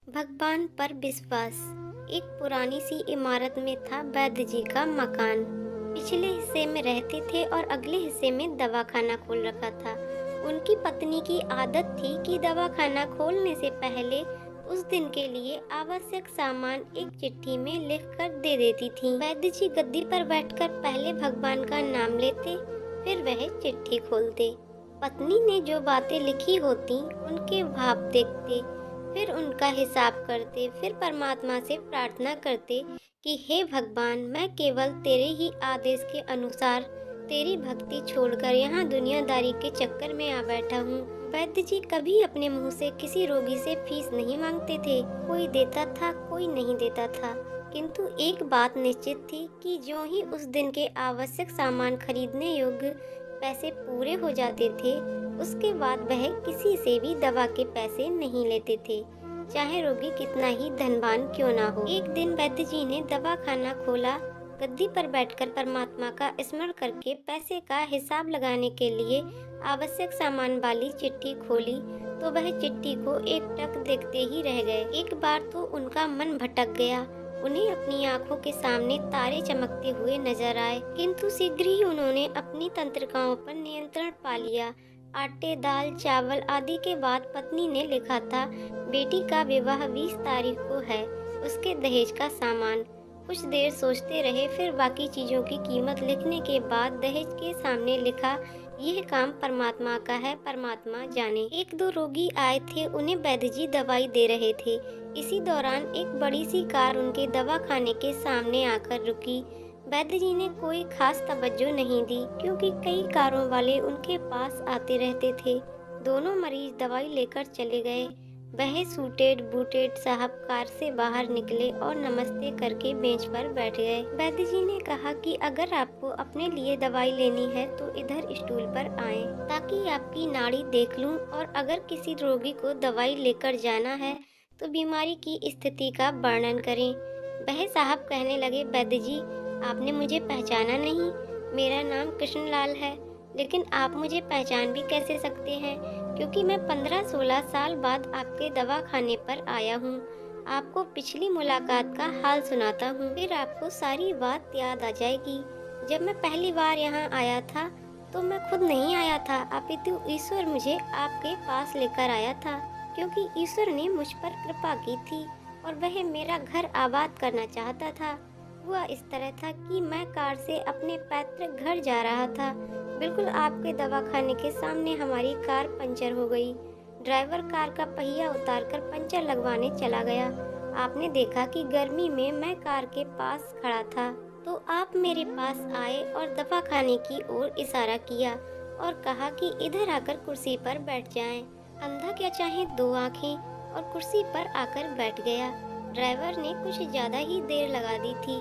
भगवान पर विश्वास। एक पुरानी सी इमारत में था वैद्य जी का मकान। पिछले हिस्से में रहते थे और अगले हिस्से में दवाखाना खोल रखा था। उनकी पत्नी की आदत थी कि दवाखाना खोलने से पहले उस दिन के लिए आवश्यक सामान एक चिट्ठी में लिखकर दे देती थी। वैद्य जी गद्दी पर बैठकर पहले भगवान का नाम लेते, फिर वह चिट्ठी खोलते। पत्नी ने जो बातें लिखी होती उनके भाव देखते, फिर उनका हिसाब करते, फिर परमात्मा से प्रार्थना करते कि हे भगवान, मैं केवल तेरे ही आदेश के अनुसार तेरी भक्ति छोड़कर यहाँ दुनियादारी के चक्कर में आ बैठा हूँ। वैद्य जी कभी अपने मुंह से किसी रोगी से फीस नहीं मांगते थे। कोई देता था, कोई नहीं देता था, किंतु एक बात निश्चित थी कि जो ही उस दिन के आवश्यक सामान खरीदने योग्य पैसे पूरे हो जाते थे, उसके बाद वह किसी से भी दवा के पैसे नहीं लेते थे, चाहे रोगी कितना ही धनवान क्यों ना हो। एक दिन वैद्य जी ने दवाखाना खोला। गद्दी पर बैठकर परमात्मा का स्मरण करके पैसे का हिसाब लगाने के लिए आवश्यक सामान वाली चिट्ठी खोली तो वह चिट्ठी को एकटक देखते ही रह गए। एक बार तो उनका मन भटक गया। उन्हें अपनी आंखों के सामने तारे चमकते हुए नजर आए, किंतु शीघ्र ही उन्होंने अपनी तंत्रिकाओं पर नियंत्रण पा लिया। आटे, दाल, चावल आदि के बाद पत्नी ने लिखा था, बेटी का विवाह 20 तारीख को है, उसके दहेज का सामान। कुछ देर सोचते रहे, फिर बाकी चीजों की कीमत लिखने के बाद दहेज के सामने लिखा, यह काम परमात्मा का है, परमात्मा जाने। एक दो रोगी आए थे, उन्हें वैद्य जी दवाई दे रहे थे। इसी दौरान एक बड़ी सी कार उनके दवाखाने के सामने आकर रुकी। वैद्य जी ने कोई खास तवज्जो नहीं दी, क्योंकि कई कारों वाले उनके पास आते रहते थे। दोनों मरीज दवाई लेकर चले गए। वह सूटेड बूटेड साहब कार से बाहर निकले और नमस्ते करके बेंच पर बैठ गए। वैद्य जी ने कहा कि अगर आपको अपने लिए दवाई लेनी है तो इधर स्टूल पर आएं, ताकि आपकी नाड़ी देख लूं, और अगर किसी रोगी को दवाई लेकर जाना है तो बीमारी की स्थिति का वर्णन करें। वह साहब कहने लगे, वैद्य जी, आपने मुझे पहचाना नहीं। मेरा नाम कृष्णलाल है, लेकिन आप मुझे पहचान भी कैसे सकते हैं, क्योंकि मैं 15-16 साल बाद आपके दवाखाने पर आया हूँ। आपको पिछली मुलाकात का हाल सुनाता हूँ, फिर आपको सारी बात याद आ जाएगी। जब मैं पहली बार यहाँ आया था तो मैं खुद नहीं आया था, अपितु ईश्वर मुझे आपके पास लेकर आया था, क्योंकि ईश्वर ने मुझ पर कृपा की थी और वह मेरा घर आबाद करना चाहता था। हुआ इस तरह था कि मैं कार से अपने पैतृक घर जा रहा था। बिल्कुल आपके दवाखाने के सामने हमारी कार पंचर हो गई। ड्राइवर कार का पहिया उतारकर पंचर लगवाने चला गया। आपने देखा कि गर्मी में मैं कार के पास खड़ा था, तो आप मेरे पास आए और दवाखाने की ओर इशारा किया और कहा कि इधर आकर कुर्सी पर बैठ जाएं। अंधा क्या चाहे दो आंखें, और कुर्सी पर आकर बैठ गया। ड्राइवर ने कुछ ज्यादा ही देर लगा दी थी।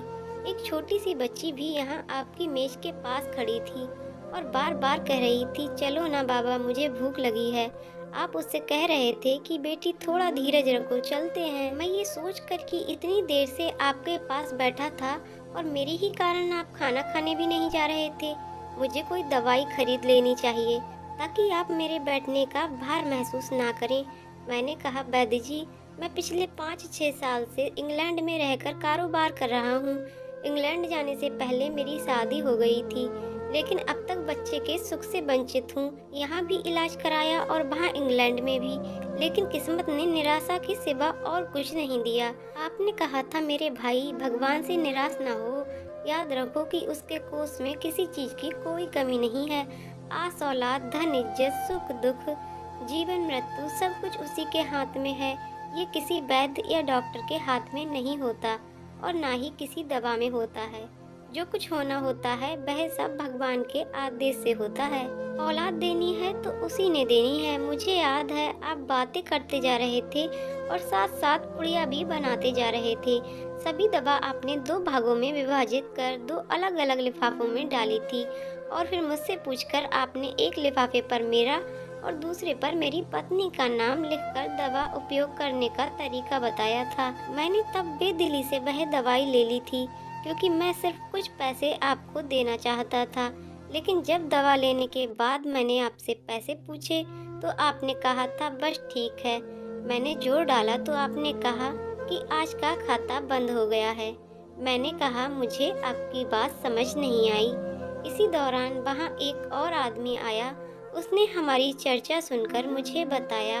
एक छोटी सी बच्ची भी यहाँ आपकी मेज के पास खड़ी थी और बार बार कह रही थी, चलो ना बाबा, मुझे भूख लगी है। आप उससे कह रहे थे कि बेटी थोड़ा धीरज रखो, चलते हैं। मैं ये सोच कर कि इतनी देर से आपके पास बैठा था और मेरे ही कारण आप खाना खाने भी नहीं जा रहे थे, मुझे कोई दवाई खरीद लेनी चाहिए ताकि आप मेरे बैठने का भार महसूस ना करें। मैंने कहा, वैद्य जी, मैं पिछले 5-6 साल से इंग्लैंड में रहकर कारोबार कर रहा हूँ। इंग्लैंड जाने से पहले मेरी शादी हो गई थी, लेकिन अब तक बच्चे के सुख से वंचित हूँ। यहाँ भी इलाज कराया और वहाँ इंग्लैंड में भी, लेकिन किस्मत ने निराशा के सिवा और कुछ नहीं दिया। आपने कहा था, मेरे भाई, भगवान से निराश ना हो। याद रखो कि उसके कोष में किसी चीज की कोई कमी नहीं है। आस औलाद, धन इज्जत, सुख दुख, जीवन मृत्यु, सब कुछ उसी के हाथ में है। ये किसी वैद्य या डॉक्टर के हाथ में नहीं होता और ना ही किसी दवा में होता है। जो कुछ होना होता है वह सब भगवान के आदेश से होता है। औलाद देनी है तो उसी ने देनी है। मुझे याद है आप बातें करते जा रहे थे और साथ साथ पुड़िया भी बनाते जा रहे थे। सभी दवा आपने 2 भागों में विभाजित कर 2 अलग अलग लिफाफों में डाली थी और फिर मुझसे पूछकर आपने एक लिफाफे पर मेरा और दूसरे पर मेरी पत्नी का नाम लिखकर दवा उपयोग करने का तरीका बताया था। मैंने तब बेदिली से वह दवाई ले ली थी, क्योंकि मैं सिर्फ कुछ पैसे आपको देना चाहता था। लेकिन जब दवा लेने के बाद मैंने आपसे पैसे पूछे तो आपने कहा था, बस ठीक है, मैंने जोर डाला तो आपने कहा कि आज का खाता बंद हो गया है। मैंने कहा मुझे आपकी बात समझ नहीं आई। इसी दौरान वहाँ एक और आदमी आया। उसने हमारी चर्चा सुनकर मुझे बताया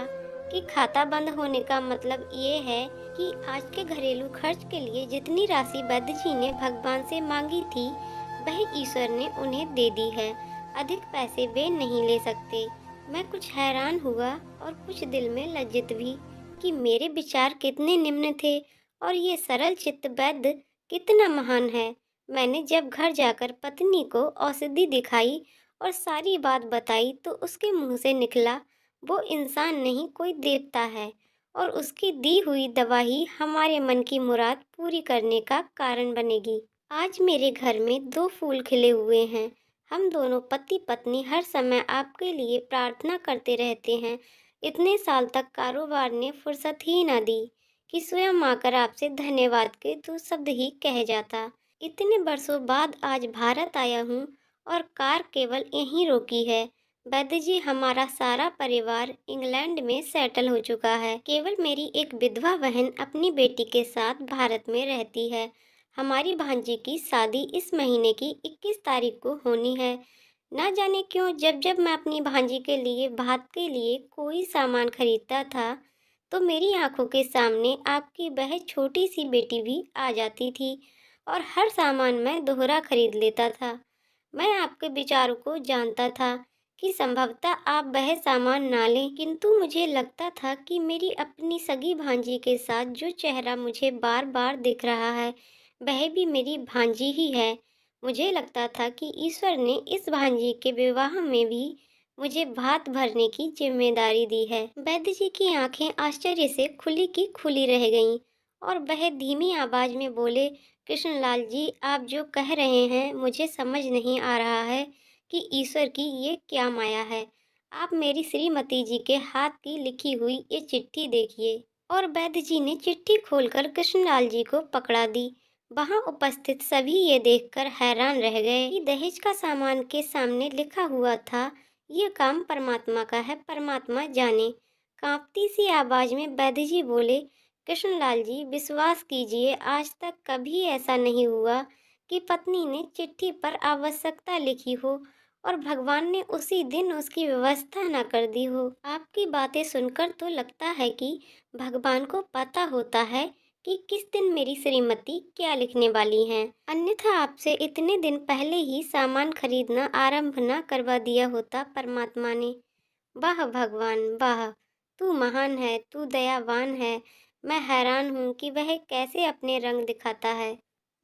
कि खाता बंद होने का मतलब ये है कि आज के घरेलू खर्च के लिए जितनी राशि वैद्य जी ने भगवान से मांगी थी, वह ईश्वर ने उन्हें दे दी है। अधिक पैसे वे नहीं ले सकते। मैं कुछ हैरान हुआ और कुछ दिल में लज्जित भी कि मेरे विचार कितने निम्न थे और ये सरल चित्त वैद्य कितना महान है। मैंने जब घर जाकर पत्नी को औषधि दिखाई और सारी बात बताई तो उसके मुंह से निकला, वो इंसान नहीं कोई देवता है और उसकी दी हुई दवा ही हमारे मन की मुराद पूरी करने का कारण बनेगी। आज मेरे घर में 2 फूल खिले हुए हैं। हम दोनों पति पत्नी हर समय आपके लिए प्रार्थना करते रहते हैं। इतने साल तक कारोबार ने फुर्सत ही ना दी कि स्वयं आकर आपसे धन्यवाद के 2 शब्द ही कह जाता। इतने वर्षों बाद आज भारत आया हूँ और कार केवल यहीं रोकी है। वैद्य जी, हमारा सारा परिवार इंग्लैंड में सेटल हो चुका है। केवल मेरी एक विधवा बहन अपनी बेटी के साथ भारत में रहती है। हमारी भांजी की शादी इस महीने की 21 तारीख को होनी है। ना जाने क्यों जब जब मैं अपनी भांजी के लिए भात के लिए कोई सामान खरीदता था, तो मेरी आंखों के सामने आपकी वह छोटी सी बेटी भी आ जाती थी और हर सामान मैं दोहरा खरीद लेता था। मैं आपके विचारों को जानता था कि संभवतः आप वह सामान ना लें, किंतु मुझे लगता था कि मेरी अपनी सगी भांजी के साथ जो चेहरा मुझे बार बार दिख रहा है, वह भी मेरी भांजी ही है। मुझे लगता था कि ईश्वर ने इस भांजी के विवाह में भी मुझे भात भरने की जिम्मेदारी दी है। वैद्य जी की आंखें आश्चर्य से खुली की खुली रह गईं और वह धीमी आवाज में बोले, कृष्णलाल जी, आप जो कह रहे हैं मुझे समझ नहीं आ रहा है कि ईश्वर की ये क्या माया है। आप मेरी श्रीमती जी के हाथ की लिखी हुई ये चिट्ठी देखिए। और वैद्य जी ने चिट्ठी खोलकर कृष्णलाल जी को पकड़ा दी। वहां उपस्थित सभी ये देखकर हैरान रह गए कि दहेज का सामान के सामने लिखा हुआ था, ये काम परमात्मा का है, परमात्मा जाने। कांपती सी आवाज में वैद्य जी बोले, कृष्णलाल जी, विश्वास कीजिए, आज तक कभी ऐसा नहीं हुआ कि पत्नी ने चिट्ठी पर आवश्यकता लिखी हो और भगवान ने उसी दिन उसकी व्यवस्था न कर दी हो। आपकी बातें सुनकर तो लगता है कि भगवान को पता होता है कि किस दिन मेरी श्रीमती क्या लिखने वाली हैं। अन्यथा आपसे इतने दिन पहले ही सामान खरीदना आरंभ न करवा दिया होता परमात्मा ने। वाह भगवान वाह! तू महान है, तू दयावान है। मैं हैरान हूँ कि वह कैसे अपने रंग दिखाता है।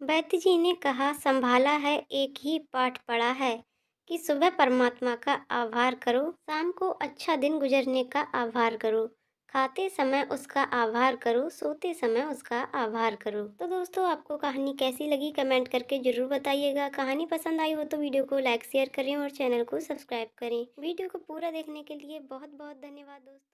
वैद्य जी ने कहा, संभाला है, एक ही पाठ पढ़ा है कि सुबह परमात्मा का आभार करो, शाम को अच्छा दिन गुजरने का आभार करो, खाते समय उसका आभार करो, सोते समय उसका आभार करो। तो दोस्तों, आपको कहानी कैसी लगी कमेंट करके जरूर बताइएगा। कहानी पसंद आई हो तो वीडियो को लाइक शेयर करें और चैनल को सब्सक्राइब करें। वीडियो को पूरा देखने के लिए बहुत बहुत धन्यवाद दोस्तों।